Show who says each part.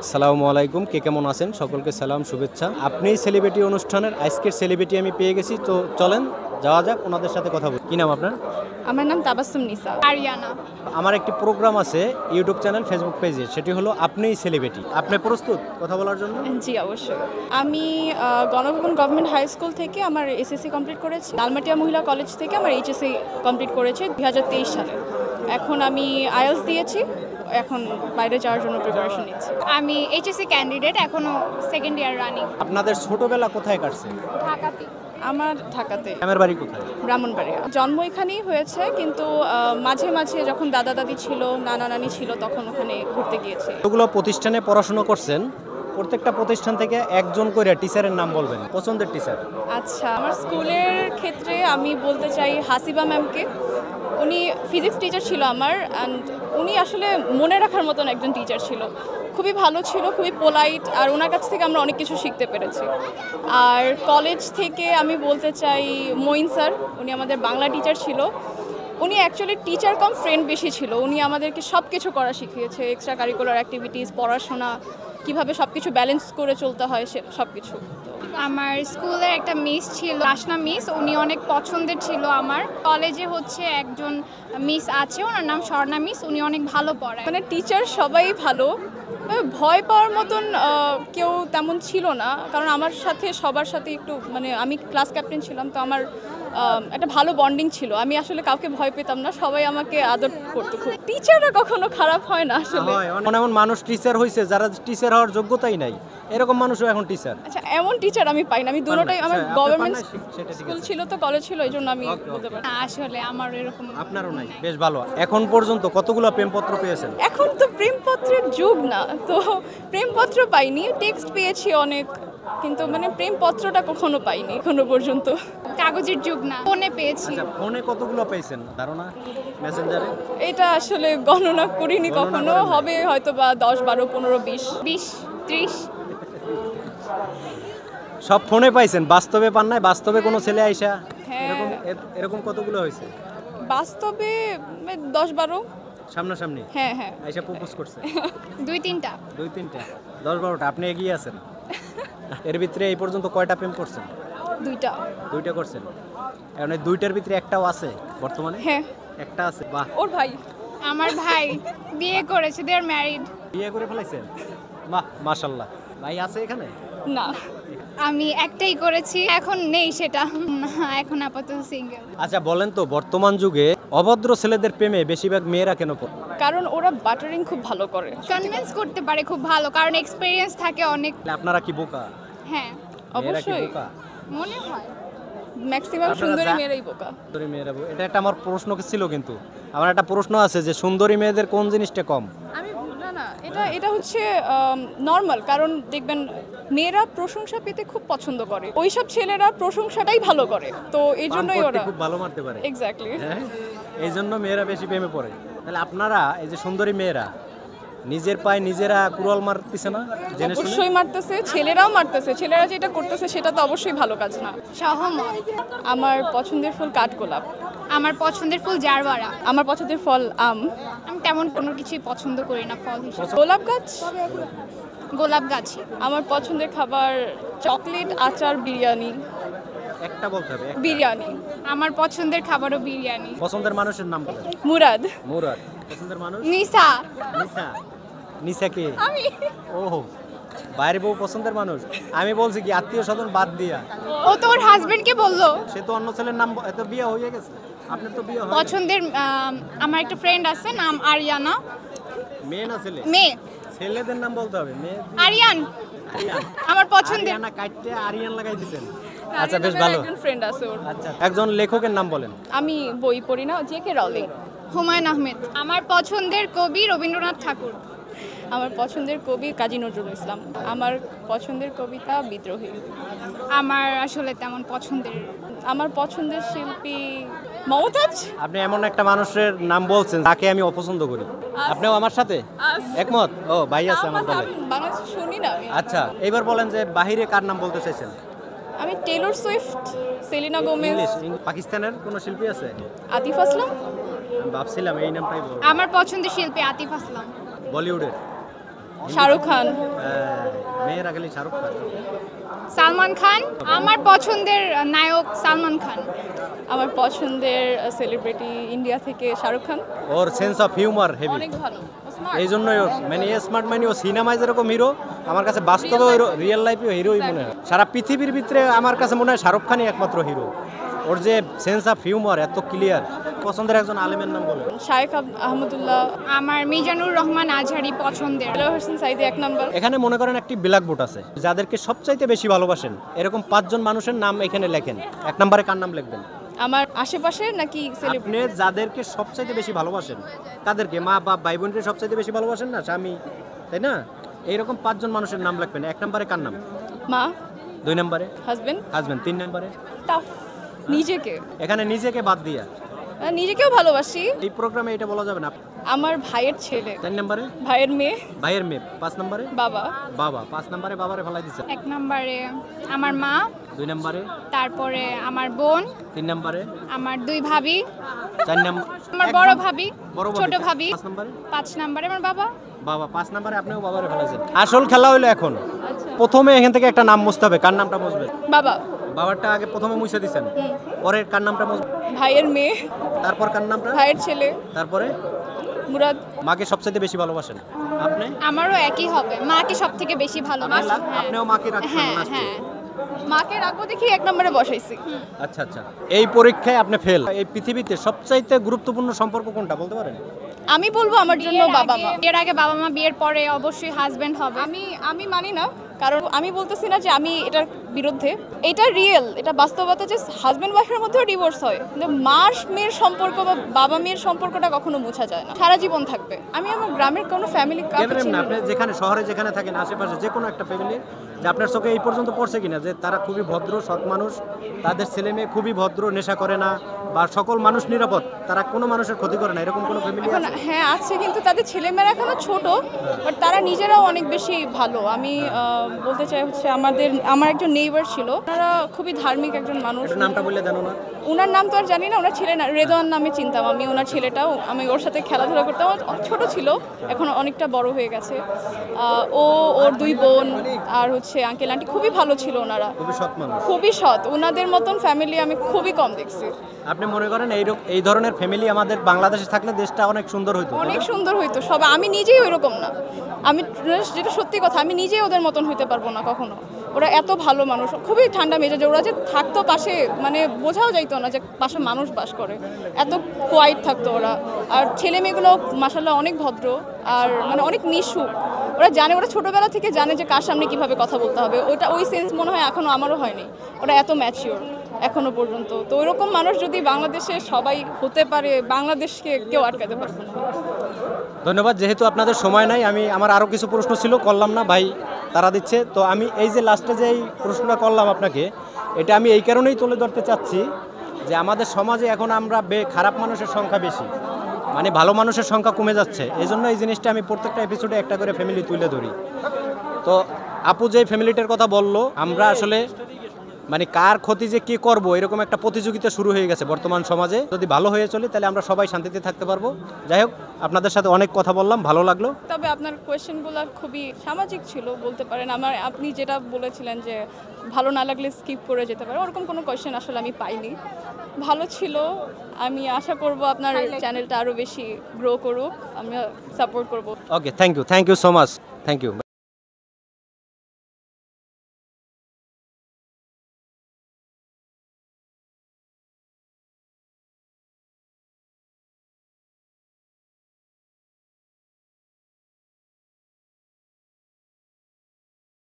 Speaker 1: আসসালামু আলাইকুম, কে কেমন আছেন? সকলকে সালাম, শুভেচ্ছা। আপনি সেলিব্রিটি অনুষ্ঠানের আজকের সেলিব্রিটি আমি পেয়ে গেছি, তো চলেন যাওয়া যাক, ওনাদের সাথে কথা বলি। কি নাম আপনার?
Speaker 2: আমার নাম তাবাসসুম নিসা আরিয়ানা।
Speaker 1: আমার একটি প্রোগ্রাম আছে ইউটিউব চ্যানেল, ফেসবুক পেজে, সেটি হলো আপনিই সেলিব্রিটি। আপনি প্রস্তুত কথা বলার জন্য?
Speaker 2: জি অবশ্যই। আমি গণভবন গভর্নমেন্ট হাই স্কুল থেকে আমার এসএসসি কমপ্লিট করেছি। লালমাটিয়া মহিলা কলেজ থেকে আমার এইচএসসি কমপ্লিট করেছি 2023 সালে। এখন আমি আইএলটিএস দিয়েছি, এখন বাইরে যাওয়ার জন্য প্রিপারেশন নিচ্ছি।
Speaker 3: আমি এইচএসসি ক্যান্ডিডেট, এখনো সেকেন্ড ইয়ার রানিং।
Speaker 1: আপনাদের ছোটবেলা কোথায় কাটছে?
Speaker 3: ঢাকাতে।
Speaker 2: আমার ঢাকাতে।
Speaker 1: গ্রামের বাড়ি কোথায়?
Speaker 2: ব্রাহ্মণবাড়িয়া। জন্ম এখানেই হয়েছে, কিন্তু মাঝে মাঝে যখন দাদা দাদি ছিল, নানা নানি ছিল, তখন ওখানে ঘুরতে গিয়েছি।
Speaker 1: এগুলো প্রতিষ্ঠানে পড়াশোনা করছেন, প্রত্যেকটা প্রতিষ্ঠান থেকে একজন করে টিচারের নাম বলবেন, পছন্দের টিচার।
Speaker 2: আচ্ছা, আমার স্কুলের ক্ষেত্রে আমি বলতে চাই হাসিবা ম্যামকে। উনি ফিজিক্স টিচার ছিল আমার, অ্যান্ড উনি আসলে মনে রাখার মতন একজন টিচার ছিল। খুবই ভালো ছিল, খুবই পোলাইট, আর ওনার কাছ থেকে আমরা অনেক কিছু শিখতে পেরেছি। আর কলেজ থেকে আমি বলতে চাই মঈন স্যার, উনি আমাদের বাংলা টিচার ছিল। উনি অ্যাকচুয়ালি টিচার কম ফ্রেন্ড বেশি ছিল। উনি আমাদেরকে সব কিছু করা শিখিয়েছে, এক্সট্রা কারিকুলার অ্যাক্টিভিটিস, পড়াশোনা, কিভাবে সব কিছু ব্যালেন্স করে চলতে হয়, সে সব কিছু।
Speaker 3: আমার স্কুলের একটা মিস ছিল, রাসনা মিস, উনি অনেক পছন্দের ছিল আমার। কলেজে হচ্ছে একজন মিস আছে, ওনার নাম স্বর্ণা মিস, উনি অনেক ভালো পড়ায়।
Speaker 2: মানে টিচার সবাই ভালো, ভয় পাওয়ার মতন কেউ তেমন ছিল না, কারণ আমার সাথে সবার সাথে একটু মানে আমি ক্লাস ক্যাপ্টেন ছিলাম, তো আমার একটা ভালো বন্ডিং ছিল। আমি আসলে কাউকে ভয় পেতাম না, সবাই আমাকে আদর করতো খুব। টিচাররা কখনো খারাপ হয় না আসলে।
Speaker 1: এমন এমন মানুষ টিচার হয়েছে যারা টিচার হওয়ার যোগ্যতাই নাই, এরকম মানুষও এখন টিচার।
Speaker 2: আচ্ছা, এমন টিচার আমি পাই না। আমি দুটোটাই, আমার
Speaker 1: আচ্ছা,
Speaker 2: গভর্নমেন্ট
Speaker 1: আপনার পান নাই, সেটা ঠিক
Speaker 2: স্কুল
Speaker 1: আছে।
Speaker 2: ছিল তো, কলেজ ছিল, এই জন্য আমি বলতে পারি।
Speaker 3: না, আসলে আমার এরকম
Speaker 1: আপনারও নাই, বেশ ভালো। এখন পর্যন্ত কতগুলো প্রেমপত্র পেয়েছেন?
Speaker 2: এখন তো প্রেমপত্রের যুগ না, তো প্রেমপত্র পাইনি, টেক্সট পেয়েছি অনেক, কিন্তু মানে প্রেমপত্রটা কখনো পাইনি এখনো পর্যন্ত।
Speaker 3: কাগজের যুগ না, ফোনে পেয়েছি।
Speaker 1: আচ্ছা, ফোনে কতগুলো পেয়েছেন ধারণা? মেসেঞ্জারে?
Speaker 2: এটা আসলে গণনা করিনি
Speaker 1: গণনা
Speaker 2: কখনো,
Speaker 1: করেন নাই?
Speaker 2: হবে হয়তো বা 10, 12, 15, 20।
Speaker 3: 20, 30।
Speaker 1: সব ফোনে পাইছেন, বাস্তবে পান নাই? বাস্তবে কোনো ছেলে আইসা
Speaker 2: হ্যাঁ।
Speaker 1: এরকম কতগুলো হয়েছে
Speaker 2: বাস্তবে 10, 12।
Speaker 1: সামনাসামনি
Speaker 2: হ্যাঁ হ্যাঁ।
Speaker 1: আইসা প্রপোজ করছে?
Speaker 3: 2-3টা।
Speaker 1: 2-3টা, 10-12টা। আপনি এগিয়ে আছেন। এর ভিতরে এই পর্যন্ত কয়টা প্রেম করছেন?
Speaker 2: 2টা।
Speaker 1: 2টা করছেন। এখন এই 2টার ভিতরে একটাও আছে বর্তমানে?
Speaker 2: হ্যাঁ।
Speaker 1: একটা আছে, বাহ।
Speaker 2: ওর ভাই।
Speaker 3: আমার ভাই বিয়ে করেছে, দে আর ম্যারিড।
Speaker 1: বিয়ে করে ফেলাইছেন? বাহ, মাশাআল্লাহ। ভাই আছে এখানে?
Speaker 2: না।
Speaker 3: আমি একটাই করেছি, এখন নেই সেটা। না, এখন আপাতত সিঙ্গেল।
Speaker 1: আচ্ছা বলেন তো, বর্তমান যুগে অভদ্র ছেলেদের প্রেমে বেশিরভাগ মেয়েরা কেন পড়ে?
Speaker 2: কারণ ওরা বাটারিং খুব ভালো করে।
Speaker 3: কনভিন্স করতে পারে খুব ভালো, কারণ এক্সপেরিয়েন্স থাকে অনেক।
Speaker 1: আপনারা কি বোকা?
Speaker 3: হ্যাঁ,
Speaker 1: মেয়েরা কি
Speaker 2: অবশ্যই।
Speaker 1: বোকা?
Speaker 3: মনে হয়।
Speaker 2: ম্যাক্সিমাম
Speaker 1: আপনারা
Speaker 2: সুন্দরী
Speaker 1: যা-
Speaker 2: মেয়েরাই বোকা।
Speaker 1: সুন্দরী মেয়েরা এটা একটা আমার প্রশ্ন ছিল, কিন্তু আমার একটা প্রশ্ন আছে যে সুন্দরী মেয়েদের কোন জিনিসটা কম?
Speaker 2: আমি না না, এটা হচ্ছে নর্মাল, কারণ দেখবেন মেয়েরা প্রশংসা পেতে খুব পছন্দ করে, ওইসব ছেলেরা প্রশংসাটাই ভালো করে, তো এই জন্যই
Speaker 1: পান করতে
Speaker 2: ওরা
Speaker 1: খুব ভালো মারতে পারে।
Speaker 2: এক্স্যাক্টলি।
Speaker 1: হ্যাঁ, এই জন্য মেয়েরা বেশি প্রেমে পড়ে। তাহলে আপনারা এই যে সুন্দরী মেয়েরা নিজের পায়ে নিজেরা কুড়াল মারতেছে না জেনে শুনে?
Speaker 2: অবশ্যই মারতেছে, ছেলেরাও মারতেছে। ছেলেরা যেটা করতেছে সেটা তো অবশ্যই ভালো কাজ না।
Speaker 3: সহমত।
Speaker 2: আমার পছন্দের ফুল কাঠগোলাপ।
Speaker 3: আমার পছন্দের ফুল জারবারা।
Speaker 2: আমার পছন্দের ফল আম।
Speaker 3: আমি তেমন কোনো কিছুই পছন্দ করি না ফল হিসেবে।
Speaker 2: গোলাপ গাছ।
Speaker 3: গোলাপ গাছই।
Speaker 2: আমার পছন্দের খাবার চকলেট, আচার, বিরিয়ানি।
Speaker 1: একটা বলতে হবে, একটা।
Speaker 2: বিরিয়ানি।
Speaker 3: আমার পছন্দের খাবারও বিরিয়ানি।
Speaker 1: পছন্দের মানুষের নাম বলেন।
Speaker 2: মুরাদ।
Speaker 1: মুরাদ। পছন্দের মানুষ?
Speaker 3: নিসা।
Speaker 1: নিসা। নিসা কে?
Speaker 2: আমি।
Speaker 1: ওহো, বাইরে বউ পছন্দের মানুষ। আমি বলছি কি আত্মীয় স্বজন বাদ দিয়া।
Speaker 3: ও তো ওর হাজবেন্ডকে বললো।
Speaker 1: সে তো অন্য ছেলের নাম এত বিয়ে হয়ে গেছে, আপনার তো বিয়ে হয়।
Speaker 3: পছন্দের আমার একটা ফ্রেন্ড আছে, নাম আরিয়ানা।
Speaker 1: মেয়ে না ছেলে?
Speaker 3: মেয়ে।
Speaker 1: ছেলেদের নাম বলতে হবে। মেয়ে
Speaker 3: আরিয়ান।
Speaker 1: আরিয়ান।
Speaker 3: আমার পছন্দের।
Speaker 1: আরিয়ানা কাটতে আরিয়ান লাগাই দিবেন। আচ্ছা, বেশ ভালো।
Speaker 2: একজন ফ্রেন্ড আছে ওর।
Speaker 1: আচ্ছা, একজন লেখকের নাম বলেন।
Speaker 2: আমি বই পড়ি না, জে.কে. রাউলিং।
Speaker 3: হুমায়ুন আহমেদ। আমার পছন্দের কবি রবীন্দ্রনাথ ঠাকুর।
Speaker 2: আমার পছন্দের কবি কাজী নজরুল ইসলাম। আমার পছন্দের কবিতা বিদ্রোহী।
Speaker 3: আমার আসলে তেমন পছন্দের।
Speaker 2: আমার পছন্দের শিল্পী মমতাজ।
Speaker 1: আপনি এমন একটা মানুষের নাম বলছেন যাকে আমি অপছন্দ করি। আপনিও আমার সাথে একমত? ও, ভাই আছে আমার দলে।
Speaker 2: আমি বাংলাদেশ শুনি না আমি।
Speaker 1: আচ্ছা, এইবার বলেন যে বাহিরে কার নাম বলতে চাইছেন?
Speaker 2: আমি Taylor Swift, Selena Gomez,
Speaker 1: English? পাকিস্তানের কোনো শিল্পী আছে?
Speaker 2: আতিফ আসলাম।
Speaker 1: আমি ভাবছিলাম এই নামটাই বলবো।
Speaker 3: আমার পছন্দের শিল্পী আতিফ আসলাম।
Speaker 1: বলিউডের?
Speaker 2: শাহরুখ খান।
Speaker 1: মেয়েরা খালি শাহরুখ খান।
Speaker 3: সালমান খান। আমার পছন্দের নায়ক সালমান খান।
Speaker 2: আমার পছন্দের সেলিব্রিটি ইন্ডিয়া থেকে শাহরুখ খান।
Speaker 1: ওর সেন্স অফ হিউমার হেভি,
Speaker 2: অনেক ভালো, স্মার্ট।
Speaker 1: এই জন্যই ওর মানে স্মার্ট, মানে ও সিনেমায় যেরকম হিরো, আমার কাছে বাস্তবে রিয়েল লাইফেও হিরোই মনে হয়। সারা পৃথিবীর ভিতরে আমার কাছে মনে হয় শাহরুখ খানই একমাত্র হিরো। ওর যে সেন্স অফ হিউমার এত ক্লিয়ার। পছন্দের একজন আলেমের নাম বলে।
Speaker 2: শায়েখ আহমদুল্লাহ।
Speaker 3: আমার মিজানুর রহমান আজহারি পছন্দের।
Speaker 2: আনোয়ার হোসেন সাইদি 1 নম্বর।
Speaker 1: এখানে মনে করেন একটি ব্ল্যাক বোর্ড আছে, যাদেরকে সবচাইতে বেশি ভালোবাসেন এরকম 5 জন মানুষের নাম এখানে লেখেন। 1 নম্বরে কার নাম লিখবেন?
Speaker 2: আমার আশেপাশে নাকি সেলিব্রিটি?
Speaker 1: আপনি যাদেরকে সবচাইতে বেশি ভালোবাসেন, কাদেরকে? মা বাপ ভাই বোনকে সবচাইতে বেশি ভালোবাসেন না, স্বামী, তাই না? এইরকম 5 জন মানুষের নাম লিখবেন। 1 নম্বরে কার নাম?
Speaker 2: মা।
Speaker 1: 2 নম্বরে
Speaker 2: হাজবেন্ড।
Speaker 1: 3 নম্বরে
Speaker 2: টাফ। নিজেকে।
Speaker 1: এখানে নিজেকে বাদ দিয়া
Speaker 2: নিজেকেও ভালোবাসি।
Speaker 1: এই প্রোগ্রামে এটা বলা যাবে না।
Speaker 2: আমার ভাইয়ের ছেলে।
Speaker 1: 4 নম্বরে
Speaker 2: ভাইয়ের মেয়ে।
Speaker 1: ভাইয়ের মেয়ে। 5 নম্বরে
Speaker 2: বাবা।
Speaker 1: বাবা। 5 নম্বরে বাবারে ফেলাই দিছে।
Speaker 3: 1 নম্বরে আমার মা।
Speaker 1: 2 নম্বরে
Speaker 3: তারপরে আমার বোন।
Speaker 1: 3 নম্বরে
Speaker 3: আমার 2 ভাবি।
Speaker 1: 4 নম্বর
Speaker 3: আমার বড় ভাবি।
Speaker 1: বড়
Speaker 3: ছোট ভাবি।
Speaker 1: 5 নম্বরে
Speaker 3: 5 নম্বরে আমার বাবা।
Speaker 1: বাবা। 5 নম্বরে আপনিও বাবারে ফেলাইছেন। আসল খেলা হইলো এখন। প্রথমে এখান থেকে একটা নাম মুছতে হবে। কার নামটা মুছবে?
Speaker 2: বাবা।
Speaker 1: বাবারটা আগে প্রথমে মুছে দিছেন, পরে কার নামটা মুছবে?
Speaker 2: ভাইয়ের মেয়ে।
Speaker 1: তারপর কার নামটা?
Speaker 2: ভাইয়ের ছেলে।
Speaker 1: তারপরে
Speaker 2: মুরাদ।
Speaker 1: মাকে সবচেয়ে বেশি ভালোবাসেন আপনি?
Speaker 3: আমারও একই হবে, মাকে সবথেকে বেশি ভালোবাসি। হ্যাঁ।
Speaker 1: আপনিও মাকে রাখছেন
Speaker 3: হ্যাঁ
Speaker 1: লাস্টে?
Speaker 3: হ্যাঁ।
Speaker 2: মাকে রাখবো দেখি 1 নম্বরে বসাইছি।
Speaker 1: আচ্ছা আচ্ছা। এই পরীক্ষায় আপনি ফেল। এই পৃথিবীতে সবচাইতে গুরুত্বপূর্ণ সম্পর্ক কোনটা বলতে পারেন?
Speaker 2: আমি বলবো আমার জন্য বাবা মা।
Speaker 3: বিয়ের আগে বাবা মা, বিয়ের পরে অবশ্যই হাজবেন্ড হবে।
Speaker 2: আমি মানি না, কারণ আমি বলতেছি না যে আমি এটার বিরুদ্ধে। এটা রিয়েল, এটা বাস্তবতা যে হাজবেন্ড ওয়াইফের মধ্যেও ডিভোর্স হয়, কিন্তু মা মেয়ের সম্পর্ক বা বাবা মেয়ের সম্পর্কটা কখনো মোছা যায় না, সারা জীবন থাকবে। আমি আমার গ্রামের কোনো ফ্যামিলি
Speaker 1: না, আপনি যেখানে শহরে যেখানে থাকেন, আশেপাশে যে কোনো একটা ফ্যামিলি, যে আপনার চোখে এই পর্যন্ত পড়ছে কিনা যে তারা খুবই ভদ্র সৎ মানুষ, তাদের ছেলে মেয়ে খুবই ভদ্র, নেশা করে না, বা সকল মানুষ নিরাপদ, তারা কোনো মানুষের ক্ষতি করে না, এরকম কোনো ফ্যামিলি আছে?
Speaker 2: হ্যাঁ আছে, কিন্তু তাদের ছেলেমেয়েরা এখনো ছোট, বাট তারা নিজেরাও অনেক বেশি ভালো। আমি বলতে চাই হচ্ছে আমার একজন নেইবার ছিল, ওনারা খুবই ধার্মিক একজন মানুষ।
Speaker 1: নামটা বললে জানো না?
Speaker 2: ওনার নাম তো আর জানি না, ওনার ছেলে না, রেদওয়ান নামে চিনতাম আমি ওনার ছেলেটাও। আমি ওর সাথে খেলাধুলা করতাম, ছোট ছিল, এখন অনেকটা বড় হয়ে গেছে। ওর 2 বোন আর হচ্ছে আঙ্কেল আন্টি খুবই ভালো ছিল ওনারা,
Speaker 1: খুবই সৎ মানুষ,
Speaker 2: খুবই সৎ। ওনাদের মতন ফ্যামিলি আমি খুবই কম দেখছি।
Speaker 1: আপনি মনে করেন এই ধরনের ফ্যামিলি আমাদের বাংলাদেশে থাকলে দেশটা অনেক সুন্দর হইতো?
Speaker 2: অনেক সুন্দর হইতো সব। আমি নিজেই ওইরকম না, আমি যেটা সত্যি কথা, আমি নিজেই ওদের মতন হইতে পারবো না কখনো। ওরা এত ভালো মানুষ, খুবই ঠান্ডা মেজাজে। ওরা যে থাকতো পাশে, মানে বোঝাও যাইতো না যে পাশে মানুষ বাস করে, এত কোয়াইট থাকতো ওরা। আর ছেলে মেয়েগুলো মাশাআল্লাহ অনেক ভদ্র, আর মানে অনেক মিশুক। ওরা জানে, ওরা ছোটোবেলা থেকে জানে যে কার সামনে কীভাবে কথা বলতে হবে। ওই সেন্স মনে হয় এখনও আমারও হয়নি। ওরা এত ম্যাচিওর এখনো পর্যন্ত। তো ওইরকম মানুষ যদি বাংলাদেশে সবাই হতে পারে, বাংলাদেশকে কেউ আটকাতে পারবে না।
Speaker 1: ধন্যবাদ। যেহেতু আপনাদের সময় নাই, আমার আরও কিছু প্রশ্ন ছিল, করলাম না, ভাই তারা দিচ্ছে। তো আমি এই যে লাস্টে যে এই প্রশ্নটা করলাম আপনাকে, এটা আমি এই কারণেই তুলে ধরতে চাচ্ছি যে আমাদের সমাজে এখন আমরা খারাপ মানুষের সংখ্যা বেশি, মানে ভালো মানুষের সংখ্যা কমে যাচ্ছে। এই জন্য এই জিনিসটা আমি প্রত্যেকটা এপিসোডে একটা করে ফ্যামিলি তুলে ধরি। তো আপু যে ফ্যামিলিটার কথা বললো, আমরা আসলে মানে কার ক্ষতি যে কি করব, এরকম একটা প্রতিযোগিতা শুরু হয়ে গেছে বর্তমান সমাজে। যদি ভালো হয়ে চলি তাহলে আমরা সবাই শান্তিতে থাকতে পারবো। যাই হোক, আপনাদের সাথে অনেক কথা বললাম, ভালো লাগলো।
Speaker 2: তবে আপনার কোয়েশ্চেনগুলো খুবই সামাজিক ছিল বলতে পারেন। আপনি যেটা বলেছিলেন যে ভালো না লাগলে স্কিপ করে যেতে পারে, ওরকম কোনো কোয়েশ্চেন আসলে আমি পাইনি। ভালো ছিল। আমি আশা করব আপনার চ্যানেলটা আরও বেশি গ্রো করুক, আমি সাপোর্ট করব।
Speaker 1: Okay, thank you so much, thank you.